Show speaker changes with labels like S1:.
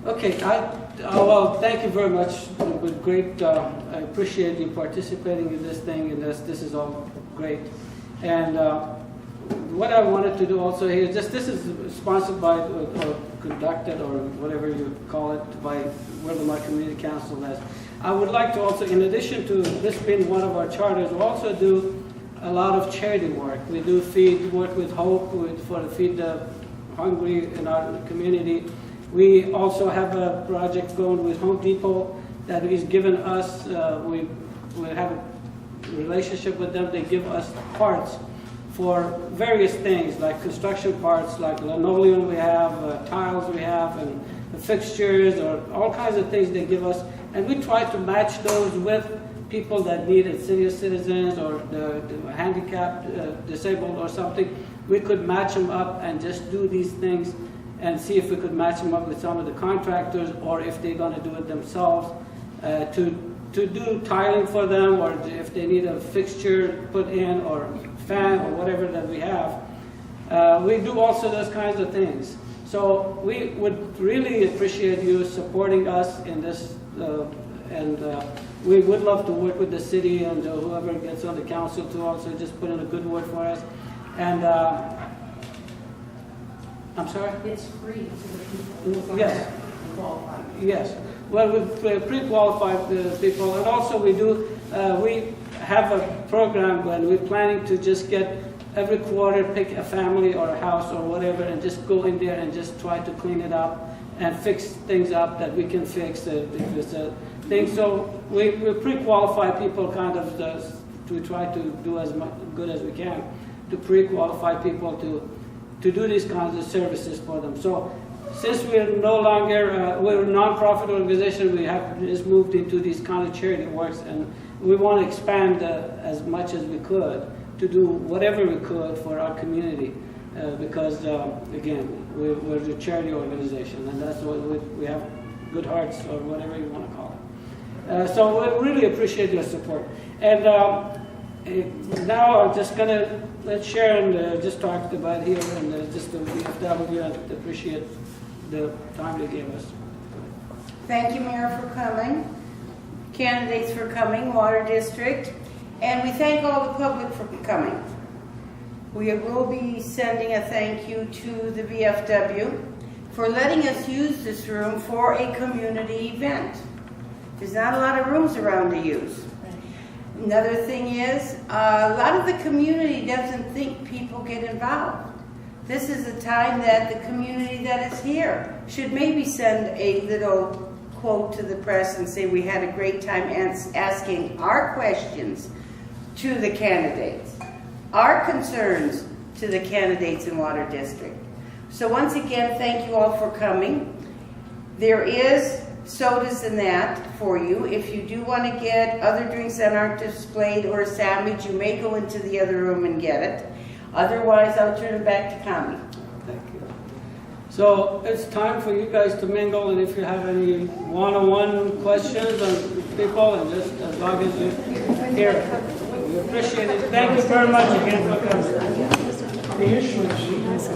S1: Okay, well, thank you very much. With great, I appreciate you participating in this thing, and this is all great. And what I wanted to do also here, this is sponsored by or conducted or whatever you call it by Willamette Community Council. As I would like to also, in addition to this being one of our charters, we also do a lot of charity work. We do work with Hope for to feed the hungry in our community. We also have a project going with Home Depot that is given us, we have a relationship with them. They give us parts for various things, like construction parts, like linoleum we have, tiles we have, and the fixtures, or all kinds of things they give us. And we try to match those with people that need it, senior citizens or the handicapped, disabled or something. We could match them up and just do these things and see if we could match them up with some of the contractors, or if they're going to do it themselves, to do tiling for them, or if they need a fixture put in, or fan, or whatever that we have. We do also those kinds of things. So we would really appreciate you supporting us in this, and we would love to work with the city and whoever gets on the council to also just put in a good word for us. And I'm sorry?
S2: It's free to the people.
S1: Yes.
S2: Qualified.
S1: Yes. Well, we pre-qualified the people, and also we do, we have a program when we're planning to just get every quarter, pick a family or a house or whatever, and just go in there and just try to clean it up and fix things up that we can fix if it's a thing. So we pre-qualify people kind of to try to do as good as we can to pre-qualify people to do these kinds of services for them. So since we're no longer, we're a non-profit organization, we have just moved into these kind of charity works, and we want to expand as much as we could to do whatever we could for our community, because again, we're a charity organization, and that's what we have good hearts, or whatever you want to call it. So we really appreciate your support. And now I'm just going to let Sharon just talk about here, and just the VFW, and appreciate the time they gave us.
S3: Thank you, Mayor, for coming. Candidates for coming, Water District. And we thank all the public for coming. We will be sending a thank you to the VFW for letting us use this room for a community event. There's not a lot of rooms around to use. Another thing is, a lot of the community doesn't think people get involved. This is a time that the community that is here should maybe send a little quote to the press and say we had a great time asking our questions to the candidates, our concerns to the candidates in Water District. So once again, thank you all for coming. There is sodas and that for you. If you do want to get other drinks that aren't displayed or a sandwich, you may go into the other room and get it. Otherwise, I'll turn it back to Connie.
S1: Thank you. So it's time for you guys to mingle, and if you have any one-on-one questions on people, and just as long as you're here, we appreciate it. Thank you very much again for coming.
S4: The issue is,